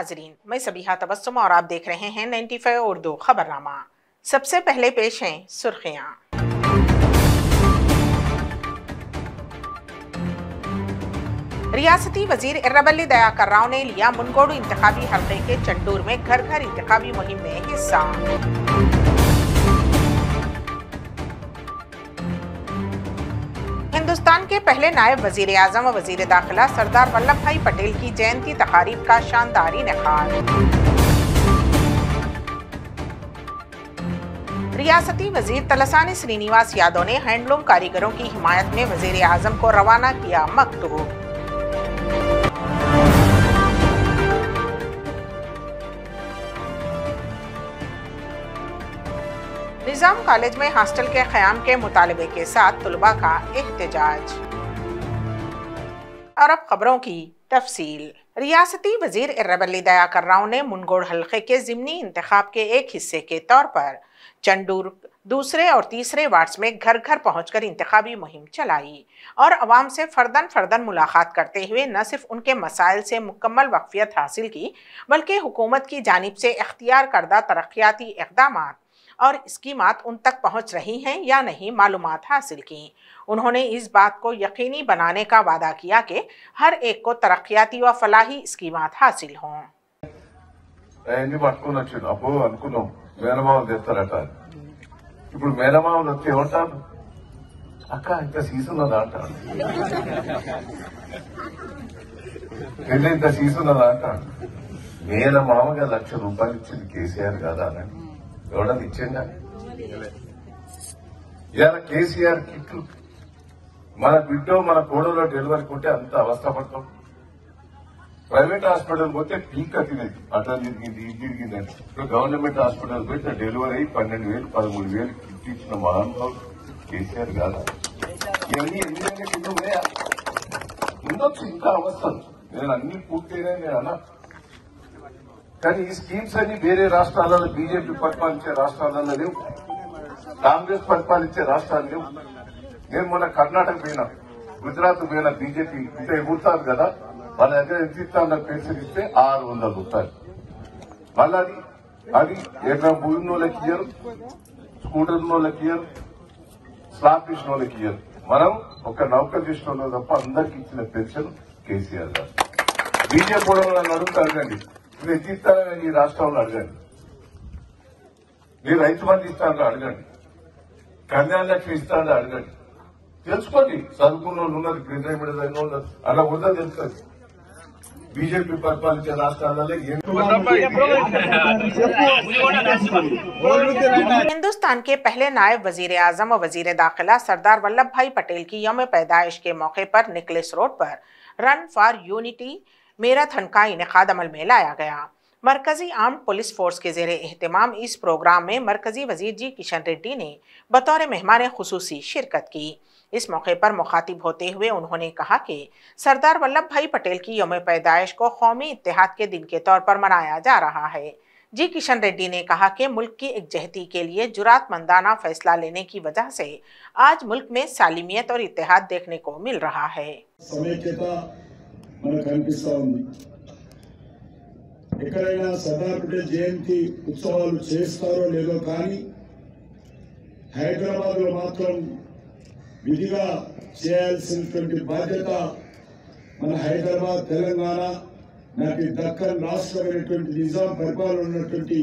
नाजरीन, मैं सबीहा तबस्सुम और आप देख रहे हैं 95 उर्दू खबरनामा। सबसे पहले पेश हैं सुर्खियां। रियासती वजीर इर्रबल्ली दयाकर राव ने लिया मुनगोड़ इंतखाबी हल्के के चंडूर में घर घर इंतखाबी मुहिम में हिस्सा। हिंदुस्तान के पहले नायब वजीर आजम व वजीर दाखिला सरदार वल्लभ भाई पटेल की जयंती तकारीब का शानदार इनेकाद। रियासती वजीर तलसानी श्रीनिवास यादव ने हैंडलूम कारीगरों की हिमायत में वजीर आजम को रवाना किया मकतूब। निजाम कॉलेज में हॉस्टल के क़याम के मुतालबे के साथ तुलबा का एहतजाज। और अब खबरों की तफसील। रियासती वजीर इर्रबल्ली दयाकर राव ने मुनगोड़ हल्के के ज़िमनी इंतखाब के एक हिस्से के तौर पर चंडूर दूसरे और तीसरे वार्ड्स में घर घर पहुंचकर इंतखाबी मुहिम चलाई और अवाम से फर्दन मुलाकात करते हुए न सिर्फ उनके मसाइल से मुकम्मल वाक़फियत हासिल की, बल्कि हुकूमत की जानिब से इख्तियार करदा तरक्याती इक़दामात और स्कीमात उन तक पहुंच रही हैं या नहीं मालूमात हासिल की। उन्होंने इस बात को यकीनी बनाने का वादा किया कि हर एक को तरक्याती व फलाही स्कीमात हासिल हों। ఇప్పుడు మేనమామలు వచ్చి ఏమంటారు, అక్క ఇంత సీసున్నదా అంటాడు, పెళ్ళి ఇంత సీసున్నదా అంటాడు. మేనమామగా ₹1,00,000 ఇచ్చింది కేసీఆర్ కదా అని ఎవడది ఇచ్చిందా? ఇవాళ కేసీఆర్ కిట్లు మన బిడ్డో మన కోడలో డెలివరీకి ఉంటే అంత అవస్థపడతాం. ప్రైవేట్ హాస్పిటల్ పోతే పీక తినేది, అట్లా జరిగింది ఇది జరిగిందని. ఇప్పుడు గవర్నమెంట్ హాస్పిటల్ పోయి డెలివరీ అయ్యి 12,000 13,000 కిట్ ఇచ్చిన మహానుభావుడు కేసీఆర్ కాదా? ఇవన్నీ ఎందుకంటే ఉన్నాయా? ఉండొచ్చు ఇంకా అవస్థలు, నేను అన్ని పూర్తయినా నేను అన్నా. కానీ ఈ స్కీమ్స్ అన్ని వేరే రాష్ట్రాలలో బీజేపీ పరిపాలించే రాష్ట్రాలలో లేవు, కాంగ్రెస్ పరిపాలించే రాష్ట్రాలు లేవు. నేను మొన్న కర్ణాటక పోయినా, గుజరాత్ పోయినా, బీజేపీ ఇంత ఎగురుతారు కదా, వాళ్ళ దగ్గర ఎంత ఇస్తాను పెన్షన్ ఇస్తే ₹600. మళ్ళీ అది ఎక్కడ భూమి వాళ్ళకి ఇయ్యరు, స్కూటర్ వాళ్ళకి ఇయ్యరు, స్లాబ్ తీసిన వాళ్ళకి ఇయ్యరు. మనం ఒక నౌకర్ చేసిన వాళ్ళు తప్ప అందరికి ఇచ్చిన పెన్షన్ కేసీఆర్ గారు. బీజేపీ కూడా నన్ను అడుగుతా అడగండి, మీరు ఎంత ఇస్తారని ఈ రాష్ట్రంలో అడగండి, మీరు రైతు బంధు ఇస్తారని అడగండి, కళ్యాణ లక్ష్మి ఇస్తారని అడగండి. తెలుసుకోండి, చదువుకున్న వాళ్ళు ఉన్నారు, రిటైర్మెంట్ అయిన వాళ్ళు అలా ఉందా తెలుస్తుంది. बीजेपी పరిపాలించే రాష్ట్రాలలో हिंदुस्तान के पहले नायब वजीर आजम व वजीर दाखिला सरदार वल्लभ भाई पटेल की यौम पैदाइश के मौके पर निकलेस रोड पर रन फॉर यूनिटी मैराथन का इनेकाद अमल में लाया गया। मरकजी आर्म्ड पुलिस फोर्स के ज़ेरे एहतमाम इस प्रोग्राम में मरकजी वजीर जी किशन रेड्डी ने बतौर मेहमान खुसूसी शिरकत की। इस मौके पर मुखातिब होते हुए उन्होंने कहा कि सरदार वल्लभ भाई पटेल की यौम पैदाइश को कौमी इत्तेहाद के दिन के तौर पर मनाया जा रहा है। जी किशन रेड्डी ने कहा कि मुल्क की एकजहती के लिए जुरातमंदाना फैसला लेने की वजह से आज मुल्क में सालिमियत और इत्तेहाद देखने को मिल रहा है। ఎక్కడైనా సర్దార్ పటేల్ జయంతి ఉత్సవాలు చేస్తారో లేదో కానీ హైదరాబాద్ లో మాత్రం విధిగా చేయాల్సినటువంటి బాధ్యత మన హైదరాబాద్ తెలంగాణ నాటి దక్కన్ రాష్ట్రమైనటువంటి నిజాం పరిపాలన ఉన్నటువంటి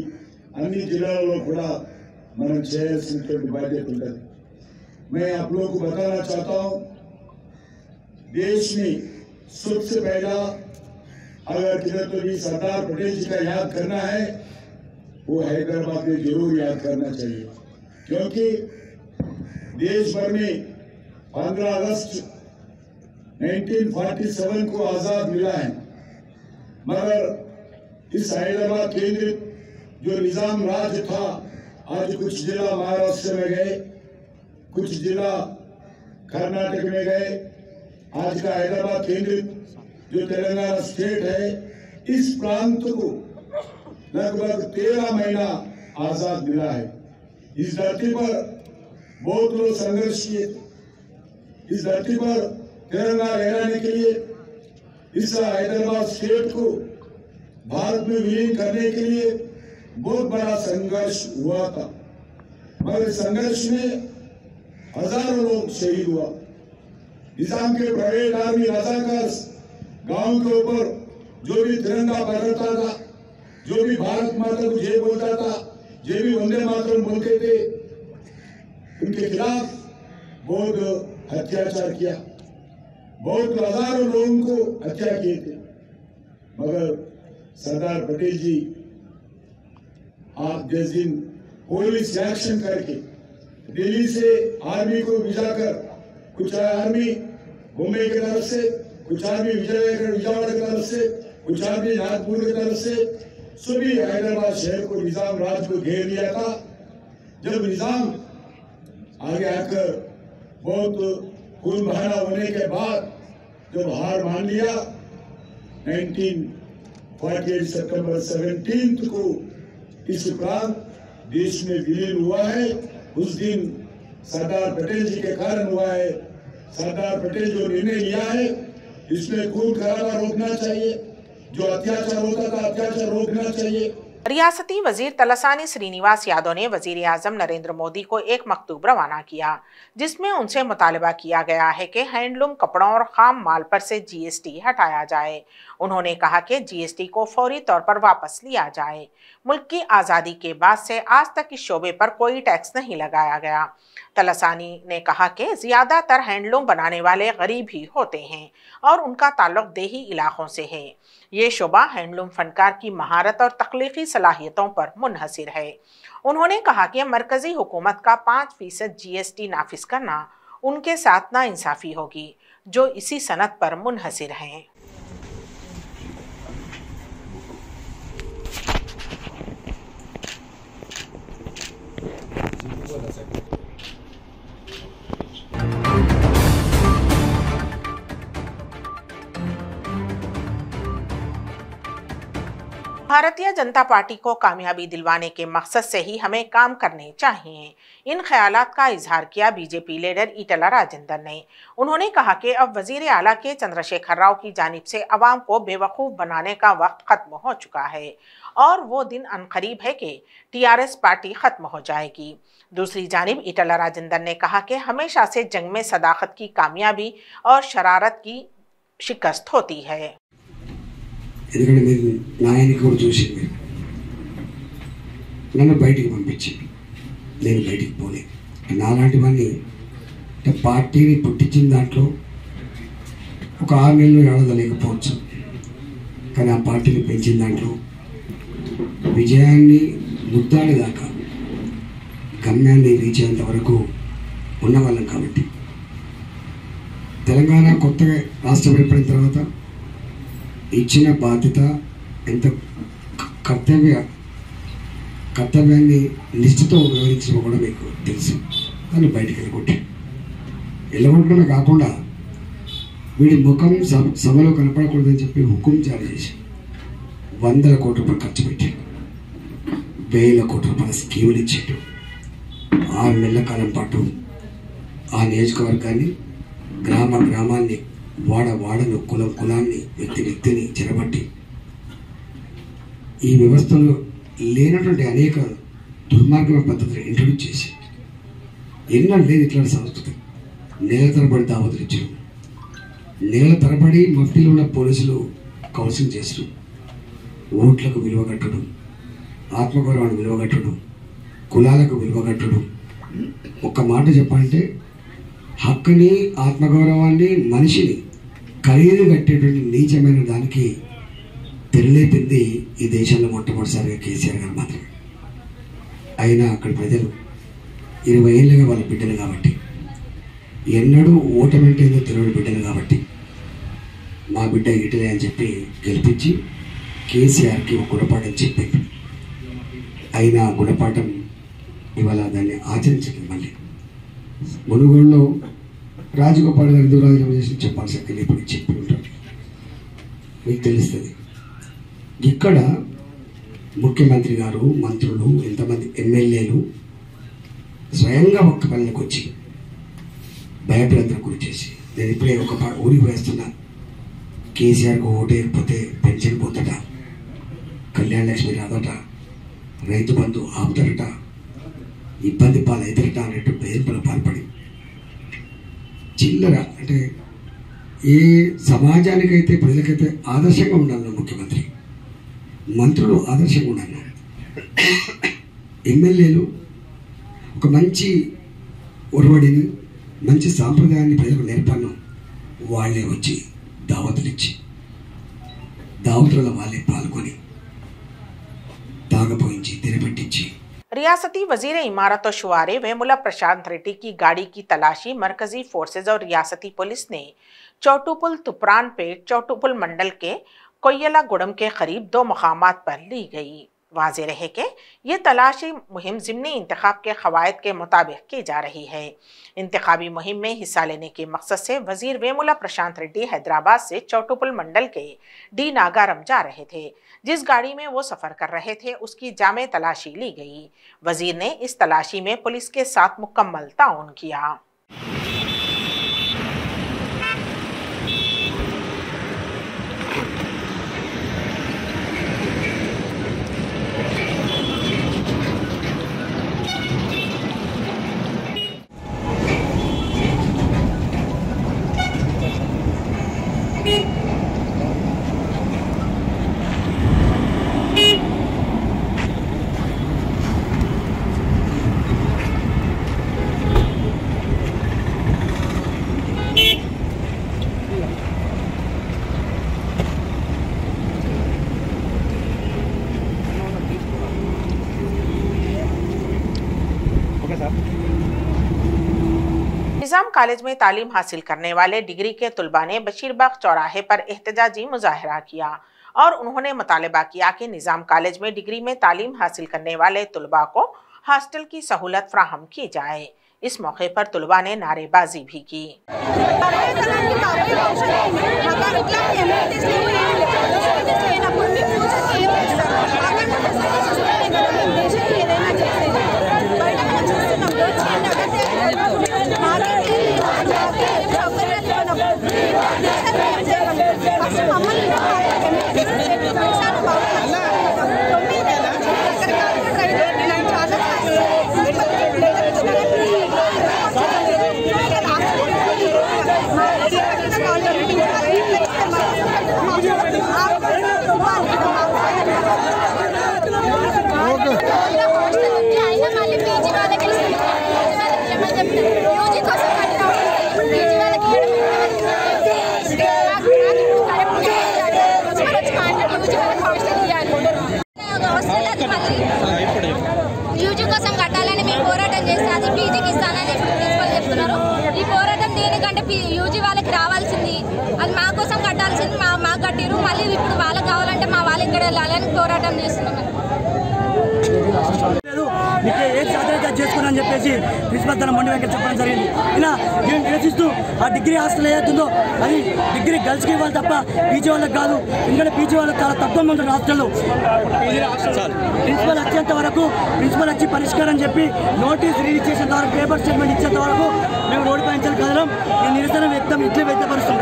అన్ని జిల్లాలలో కూడా మనం చేయాల్సినటువంటి బాధ్యత ఉంటుంది। मैं आप लोगों को बताना चाहता हूं, देश में सबसे पहला अगर किधर तो भी सरदार पटेल जी का याद करना है, वो हैदराबाद में जरूर याद करना चाहिए, क्योंकि देश भर में 15 अगस्त 1947 को आजाद मिला है, मगर इस हैदराबाद केंद्रित जो निजाम राज था, आज कुछ जिला महाराष्ट्र में गए, कुछ जिला कर्नाटक में गए। आज का हैदराबाद केंद्रित जो तेलंगाना स्टेट है, इस प्रांत को लगभग 13 महीना आजाद मिला है। इस धरती पर बहुत लोग संघर्ष किए, इस धरती पर तिरंगा लहराने के लिए इस हैदराबाद स्टेट को भारत में विलीन करने के लिए बहुत बड़ा संघर्ष हुआ था, मगर संघर्ष में हजारों लोग शहीद हुआ। निजाम के प्राइवेट आर्मी रजाकार गांव के ऊपर जो भी तिरंगा फहराता था, जो भी भारत माता को जय बोलता था, जो भी वंदे मातरम बोलते थे, उनके खिलाफ बहुत अत्याचार किया, बहुत हजारों लोगों को हत्या किए थे। मगर सरदार पटेल जी आप जिस दिन पुलिस एक्शन करके दिल्ली से आर्मी को भिजाकर, कुछ आर्मी मुंबई की तरफ से, कुछ आर्मी विजयवाड़ा की तरफ से, कुछ आर्मी नागपुर की तरफ से, सभी हैदराबाद शहर को निजाम राज को घेर लिया था। जब निजाम आगे आकर बहुत खून बहाना होने के बाद जब हार मान लिया, 1948 सितंबर 17 को इस उपरांत देश में विलीन हुआ है। उस दिन सरदार पटेल जी के कारण हुआ है। सरदार पटेल जो निर्णय लिया है, इसमें खून खराबा रोकना चाहिए, जो अत्याचार होता था अत्याचार रोकना चाहिए। रियासती वजीर तलसानी श्रीनिवास यादव ने वजीर आजम नरेंद्र मोदी को एक मकतूब रवाना किया, जिसमें उनसे मुतालबा किया गया है कि हैंडलूम कपड़ों और खाम माल पर से जीएसटी हटाया जाए। उन्होंने कहा कि जीएसटी को फौरी तौर पर वापस लिया जाए। मुल्क की आज़ादी के बाद से आज तक इस शोबे पर कोई टैक्स नहीं लगाया गया। तलसानी ने कहा कि ज़्यादातर हैंडलूम बनाने वाले गरीब ही होते हैं और उनका ताल्लुक देही इलाकों से है। ये शोबा हैंडलूम फनकार की महारत और तख्लीकी सलाहियतों पर मुनहसिर है। उन्होंने कहा कि मरकजी हुकूमत का 5% जीएसटी नाफिज करना उनके साथ नाइंसाफ़ी होगी, जो इसी सनत पर मुनहसिर हैं। भारतीय जनता पार्टी को कामयाबी दिलवाने के मकसद से ही हमें काम करने चाहिए। इन ख्यालात का इजहार किया बीजेपी लीडर ईटला राजेंद्र ने। उन्होंने कहा कि अब वजीर आला के चंद्रशेखर राव की जानिब से अवाम को बेवकूफ़ बनाने का वक्त खत्म हो चुका है और वो दिन अनकरीब है कि टीआरएस पार्टी खत्म हो जाएगी। दूसरी जानिब ईटला राजेंद्र ने कहा कि हमेशा से जंग में सदाकत की कामयाबी और शरारत की शिकस्त होती है। ఎందుకంటే మీరు నాయని కూడా చూసింది, నన్ను బయటికి పంపించింది, నేను బయటికి పోలే. నాలాంటి వాడిని పార్టీని పుట్టించిన దాంట్లో ఒక 6 నెలలు ఏడవలేకపోవచ్చు, కానీ ఆ పార్టీని పెంచిన దాంట్లో విజయాన్ని ముద్దాడి దాకా గమ్యాన్ని రీచ్ అయ్యేంత వరకు ఉన్నవాళ్ళం. కాబట్టి తెలంగాణ కొత్తగా రాష్ట్రం ఏర్పడిన తర్వాత ఇచ్చిన బాధ్యత ఎంత కర్తవ్యాన్ని నిష్ఠతో వివరించడం కూడా మీకు తెలుసు. దాన్ని బయటికి వెళ్ళగొట్టడమే కాకుండా వీడి ముఖం సభలో కనపడకూడదని చెప్పి హుకుం జారీ చేసి 100 కోట్ల రూపాయలు ఖర్చు పెట్టి 1000 కోట్ల రూపాయల స్కీములు ఇచ్చేటు 6 నెలల కాలం పాటు ఆ నియోజకవర్గాన్ని, గ్రామాన్ని, వాడను, కులాన్ని, వ్యక్తిని చెరబట్టి ఈ వ్యవస్థలో లేనటువంటి అనేక దుర్మార్గమైన పద్ధతులు ఇంట్రడ్యూస్ చేసి ఎన్నో లేదు ఇట్లాంటి సంస్కృతి. నెల తరబడి దావతులు ఇచ్చారు, నెల తరబడి మఫ్టీలో ఉన్న పోలీసులు కౌన్సిలింగ్ చేస్తారు, ఓట్లకు విలువ కట్టడం, ఆత్మగౌరవానికి విలువ కట్టడం, కులాలకు విలువ కట్టడం. ఒక్క మాట చెప్పాలంటే హక్కుని, ఆత్మగౌరవాన్ని, మనిషిని ఖరీదు కట్టేటువంటి నీచమైన దానికి తెరలేపింది ఈ దేశంలో మొట్టమొదటిసారిగా కేసీఆర్ గారు మాత్రమే. అయినా అక్కడ ప్రజలు 20 ఏళ్ళుగా వాళ్ళ బిడ్డలు కాబట్టి, ఎన్నడూ ఓటమంటేందో తెలియని బిడ్డలు కాబట్టి మా బిడ్డ ఈటలే అని చెప్పి గెలిపించి కేసీఆర్కి ఒక గుణపాఠం చెప్పింది. అయినా గుణపాఠం ఇవాళ దాన్ని ఆచరించలేదు. మళ్ళీ మునుగోడులో రాజగోపాల్ గారు ఎందుకు రాజీనామా చేసి చెప్పాల్సి ఇప్పుడు చెప్పి ఉంటారు, మీకు తెలుస్తుంది. ఇక్కడ ముఖ్యమంత్రి గారు, మంత్రులు, ఎంతమంది ఎమ్మెల్యేలు స్వయంగా ఒక్క పల్లెకి వచ్చి భయభ్రాంతులకు గురి చేసి, నేను ఇప్పుడే ఒక ఊరికి వేస్తున్నా, కేసీఆర్కు ఓటేయకపోతే పెన్షన్ పోతాడా, కళ్యాణ లక్ష్మి రాదట, రైతు బంధు ఆపుతారట, ఇబ్బంది పాలవుతారట అన్నట్టు బెదిరింపులకు పాల్పడి చిల్లర అంటే ఏ సమాజానికైతే ప్రజలకైతే ఆదర్శంగా ఉండాలి ముఖ్యమంత్రి, మంత్రులు ఆదర్శంగా ఉండాలి, ఎమ్మెల్యేలు ఒక మంచి ఒరవడిని మంచి సాంప్రదాయాన్ని ప్రజలకు నేర్పను వాళ్ళే వచ్చి దావతులు ఇచ్చి దావతులలో వాళ్ళే పాల్గొని తాగపోయించి తిరపెట్టించి। रियासती वजीर इमारत और शुआरे वेमुला प्रशांत रेड्डी की गाड़ी की तलाशी मरकजी फोर्सेज और रियासती पुलिस ने चौटुपुल तुपरानपेट चौटुपुल मंडल के कोयलागुड़म के करीब 2 मकामात पर ली गई। वाज़ेह रहे कि ये तलाशी मुहिम ज़िमनी इंतखाब के क़वायद के मुताबिक की जा रही है। इंतखाबी मुहिम में हिस्सा लेने के मकसद से वजीर वेमुला प्रशांत रेड्डी हैदराबाद से चौटुपुल मंडल के डी नागारम जा रहे थे। जिस गाड़ी में वो सफ़र कर रहे थे उसकी जामे तलाशी ली गई। वजीर ने इस तलाशी में पुलिस के साथ मुकम्मल ताउन किया। निजाम कॉलेज में तालीम हासिल करने वाले डिग्री के तुलबा ने बशीरबाग चौराहे पर एहतजाजी मुजाहरा किया और उन्होंने मुतालबा किया कि निजाम कॉलेज में डिग्री में तालीम हासिल करने वाले तुलबा को हॉस्टल की सहूलत फ्राहम की जाए। इस मौके पर तुलबा ने नारेबाजी भी की। యూజీ కోసం కట్టాలని మేము పోరాటం చేస్తే అది పీజీకి ఇస్తానని ప్రిన్సిపల్ చెప్తున్నారు। ఈ పోరాటం దేనికంటే యూజీ వాళ్ళకి రావాల్సింది అది మా కోసం కట్టాల్సింది మాకు కట్టిరు, మళ్ళీ ఇప్పుడు వాళ్ళకి కావాలంటే మా వాళ్ళు ఇక్కడ వెళ్ళాలని పోరాటం చేస్తున్నాం। మీకు ఏది సాధన చేసుకున్నాను చెప్పేసి ప్రిన్సిపల్ తన మొండి వెంకట చెప్పడం జరిగింది। ఇలా దీన్ని నిరసిస్తూ ఆ డిగ్రీ హాస్టల్ ఏదైతుందో అది డిగ్రీ గర్ల్స్కి ఇవ్వాలి తప్ప పీజీ వాళ్ళకి కాదు। ఎందుకంటే పీజీ వాళ్ళకి చాలా తక్కువ ఉంటుంది హాస్టల్లో। ప్రిన్సిపల్ వచ్చేంత వరకు ప్రిన్సిపల్ వచ్చి పరిష్కారం చెప్పి నోటీస్ రిలీజ్ చేసేంత వరకు పేపర్ స్టేట్మెంట్ ఇచ్చేంత వరకు మేము రోడ్డు పైంచాలి కదలం। ఈ నిరసన వ్యక్తం ఇట్లే వ్యక్తపరుస్తాం।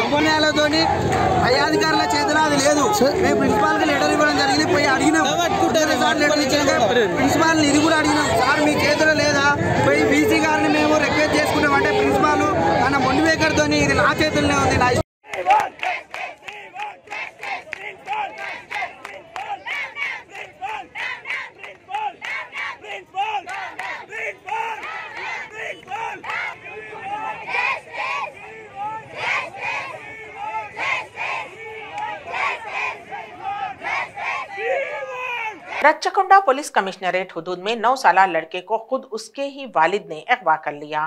ఉపన్యాసాలతోని అధికారుల చేతిలో అది లేదు। మేము ప్రిన్సిపాల్కి లెటర్ ఇవ్వడం జరిగింది, పోయి అడిగినాం, లెటర్ ఇచ్చినాక ప్రిన్సిపాల్ని ఇది కూడా అడిగినాం, సార్ మీ చేతిలో లేదా, పోయి బీసీ గారిని మేము రిక్వెస్ట్ చేసుకున్నామంటే ప్రిన్సిపాల్ అన్న మొండి వేకర్తో ఇది నా చేతుల్లోనే ఉంది, నా रच्चकुंडा पुलिस कमिश्नरेट हुदूद में 9 साला लड़के को खुद उसके ही वालिद ने अगवा कर लिया।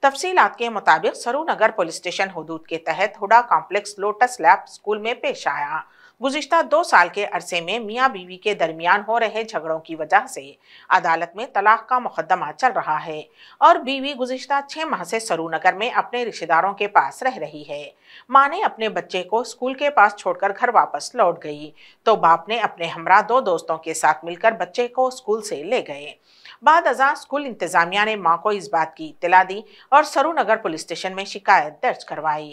तफसीलात के मुताबिक सरूनगर पुलिस स्टेशन हुदूद के तहत HUDA complex lotus lab school में पेश आया। गुज़िश्ता 2 साल के अरसे में मियाँ बीवी के दरमियान हो रहे झगड़ों की वजह से अदालत में तलाक का मुकदमा चल रहा है और बीवी गुज़िश्ता 6 माह से सरूनगर में अपने रिश्तेदारों के पास रह रही है। माँ ने अपने बच्चे को स्कूल के पास छोड़कर घर वापस लौट गई तो बाप ने अपने हमरा 2 दोस्तों के साथ मिलकर बच्चे को स्कूल से ले गए। बाद अज़ां स्कूल इंतजामिया ने माँ को इस बात की इत्तला दी और सरूनगर पुलिस स्टेशन में शिकायत दर्ज करवाई।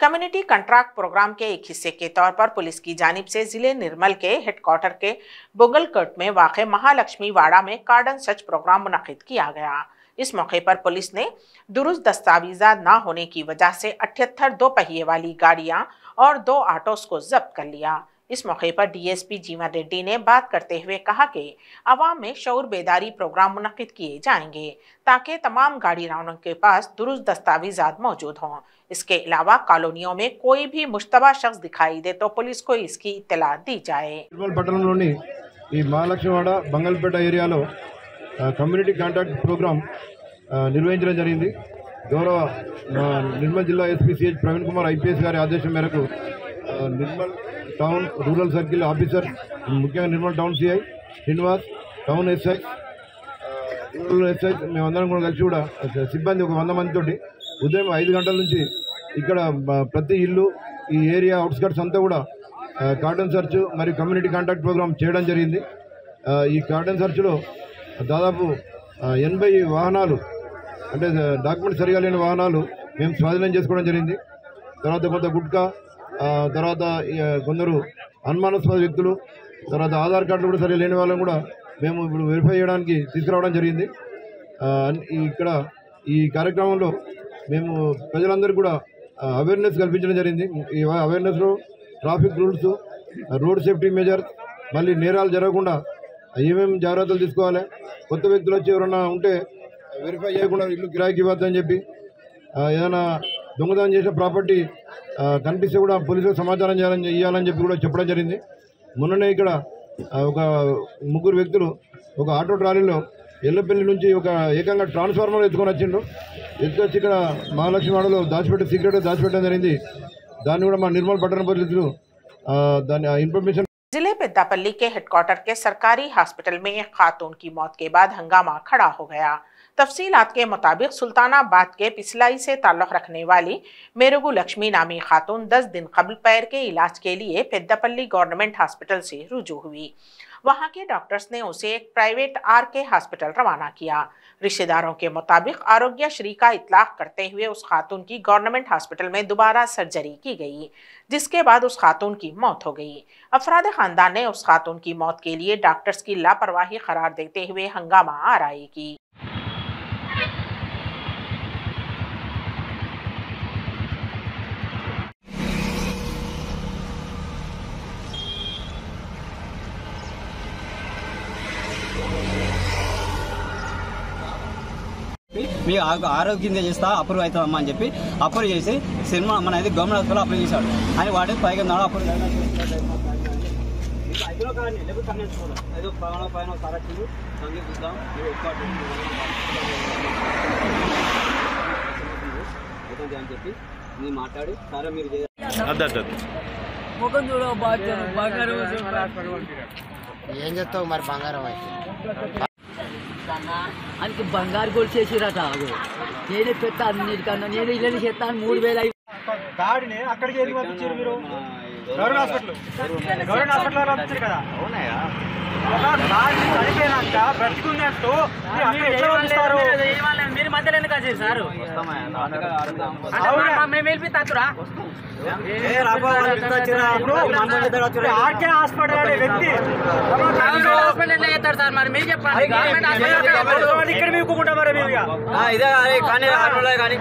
कम्युनिटी कंट्रैक्ट प्रोग्राम के एक हिस्से के तौर पर पुलिस की जानिब से जिले निर्मल के हेडक्वार्टर के बुगलकोट में वाक़े महालक्ष्मी वाड़ा में कार्डन सर्च प्रोग्राम मुनक़िद किया गया। इस मौके पर पुलिस ने दुरुस्त दस्तावेज़ात न होने की वजह से 78 दो पहिए वाली गाड़ियां और 2 ऑटोस को जब्त कर लिया। इस मौके पर डीएसपी जीवन रेड्डी ने बात करते हुए कहा कि अवाम में शऊर बेदारी प्रोग्राम मुनक़िद किए जाएंगे ताकि तमाम गाड़ी राउंडों के पास दुरुस्त दस्तावेज़ात मौजूद हों। इसके अलावा कॉलोनियों में कोई भी मुश्तबा शख्स दिखाई दे तो पुलिस को इसकी इत्तला दी जाए। పట్టణంలోని ఈ మహాలక్ష్మివాడ బంగల్పేట ఏరియాలో కమ్యూనిటీ కాంటాక్ట్ ప్రోగ్రామ్ నిర్వహించడం జరిగింది. గౌరవ నిర్మల్ జిల్లా SP CH Praveen Kumar IPS గారి ఆదేశం మేరకు Nirmal town rural circle officer, ముఖ్యంగా Nirmal town CI Srinivas, town SI, rural SI మేమందరం కూడా కలిసి కూడా సిబ్బంది ఒక 100 మందితోటి ఉదయం 5 గంటల నుంచి ఇక్కడ ప్రతి ఇల్లు ఈ ఏరియా అవుట్స్కట్స్ అంతా కూడా కార్డన్ సర్చ్ మరియు కమ్యూనిటీ కాంటాక్ట్ ప్రోగ్రామ్ చేయడం జరిగింది. ఈ కార్డన్ సర్చ్లో దాదాపు 80 వాహనాలు అంటే డాక్యుమెంట్ సరిగా లేని వాహనాలు మేము స్వాధీనం చేసుకోవడం జరిగింది. తర్వాత కొంత గుట్కా, తర్వాత కొందరు అనుమానాస్పద వ్యక్తులు, తర్వాత ఆధార్ కార్డులు కూడా సరిగా లేని వాళ్ళని కూడా మేము ఇప్పుడు వెరిఫై చేయడానికి తీసుకురావడం జరిగింది. ఇక్కడ ఈ కార్యక్రమంలో మేము ప్రజలందరికీ కూడా అవేర్నెస్ కల్పించడం జరిగింది. ఈ అవేర్నెస్లో traffic rules, road safety measures, మళ్ళీ నేరాలు జరగకుండా ఏమేమి జాగ్రత్తలు తీసుకోవాలి, కొత్త వ్యక్తులు వచ్చి ఎవరైనా ఉంటే వెరిఫై చేయకుండా ఇల్లు కిరాయికి ఇవ్వద్దని చెప్పి, ఏదైనా దొంగతనం చేసిన ప్రాపర్టీ కనిపిస్తే కూడా పోలీసులకు సమాచారం ఇవ్వాలని చెప్పి కూడా చెప్పడం జరిగింది. మొన్ననే ఇక్కడ ఒక 3 వ్యక్తులు ఒక ఆటో ట్రాలీలో ఎల్లపల్లి నుంచి ఒక ఏకంగా ట్రాన్స్ఫార్మర్ ఎత్తుకొని వచ్చి ఇక్కడ మహాలక్ష్మి వాడలో సీక్రెట్గా దాచిపెట్టడం జరిగింది. దాన్ని కూడా మా నిర్మల్ పట్టణ పోలీసులు దాని ఇన్ఫర్మేషన్। जिले पेद्दापल्ली के हेडक्वार्टर के सरकारी हॉस्पिटल में एक खातून की मौत के बाद हंगामा खड़ा हो गया। तफसीलात के मुताबिक सुल्तानाबाद के पिसलाई से ताल्लुक़ रखने वाली मेरुगु लक्ष्मी नामी खातून 10 दिन कबल पैर के इलाज के लिए पेद्दापल्ली गवर्नमेंट हॉस्पिटल से रुजू हुई। वहां के डॉक्टर्स ने उसे एक प्राइवेट आरके हॉस्पिटल रवाना किया। रिश्तेदारों के मुताबिक आरोग्य श्री का इतलाक करते हुए उस खातून की गवर्नमेंट हॉस्पिटल में दोबारा सर्जरी की गई, जिसके बाद उस खातून की मौत हो गई। अफराद खानदान ने उस खातून की मौत के लिए डॉक्टर्स की लापरवाही करार देते हुए हंगामा आराई की। మీ ఆరోగ్యంగా చేస్తా అప్రూవ్ అవుతామమ్మా అని చెప్పి అప్రూవ్ చేసి సినిమా మన అయితే గవర్నమెంట్ హాస్పిటల్ అప్రూవ్ చేశాడు అని వాడి పైగా నాడు అప్రూవ్ పైన కరెక్ట్ సంగీతం అని చెప్పి నేను మాట్లాడి సరే మీరు ముఖం చూడ బంగారం ఏం చెప్తావు మరి బంగారం అయితే ఆయనకి బంగారు గోల్డ్ చేసిరట. నేనే పెద్ద అన్నిటికన్నా నేను ఇల్లు చేస్తాను 3000 గాడిని అక్కడికి వెళ్ళి పంపించారు మీరు గవర్నమెంట్ హాస్పిటల్ పంపించారు కదా. అవునాయా గాడి చనిపోయినాక బ్రతికున్నట్టు మీరు మధ్యలో ఎందుకు వచ్చారు సార్? మేము వెళ్ళి తక్కురా ఆర్కే హాస్పిటల్ అనే వ్యక్తి హాస్పిటల్ చేస్తారు సార్. మరి మీరు చెప్పండి ఇక్కడ మీకుంటా మరి మీరు ఇదే కానీ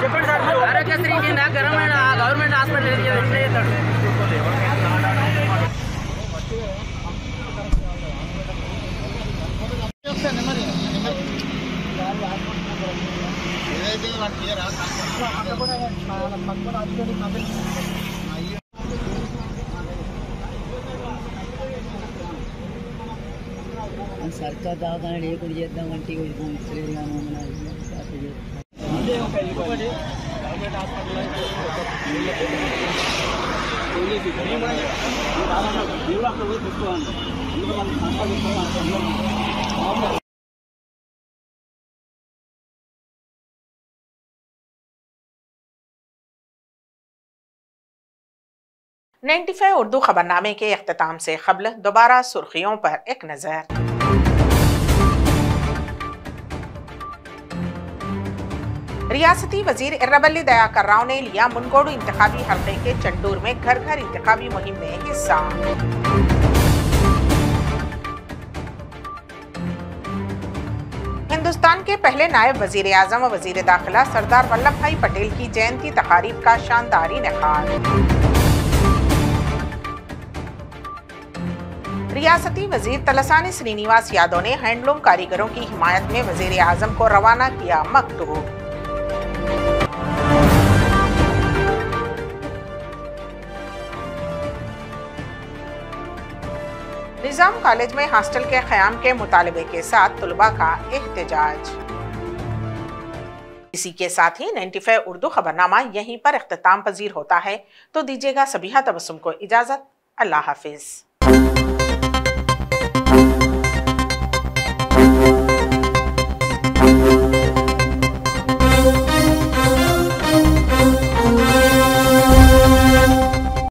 చెప్పండి సార్. ఆరోగ్యశ్రీ కింద గవర్నమెంట్ హాస్పిటల్ చేస్తాడు. सरकार दवाखाना लेकर చేద్దామంటే $95 उर्दू खबरनामे के इख्तिताम से क़ब्ल दोबारा सुर्खियों पर एक नज़र। रियासती वजीर इर्रबल्ली दयाकर राव ने लिया मुनगोडू इंतखाबी हल्के के चंडूर में घर घर इंतखाबी मुहिम में हिस्सा। हिंदुस्तान के पहले नायब वजीर आजम व वजीर दाखिला सरदार वल्लभ भाई पटेल की जयंती तकारीब का शानदार इनेकाद। रियासती वजीर तलसानी श्रीनिवास यादव ने हैंडलूम कारीगरों की हिमायत में वजीर आजम को रवाना किया मकतूब। निजाम कॉलेज में हॉस्टल के क़याम के मुतालबे के साथ तुलबा का एहतजाज। इसी के साथ ही 95 उर्दू खबरनामा यहीं पर इख्तिताम पजीर होता है, तो दीजिएगा सबीहा तबस्सुम को इजाजत। अल्लाह हाफिज।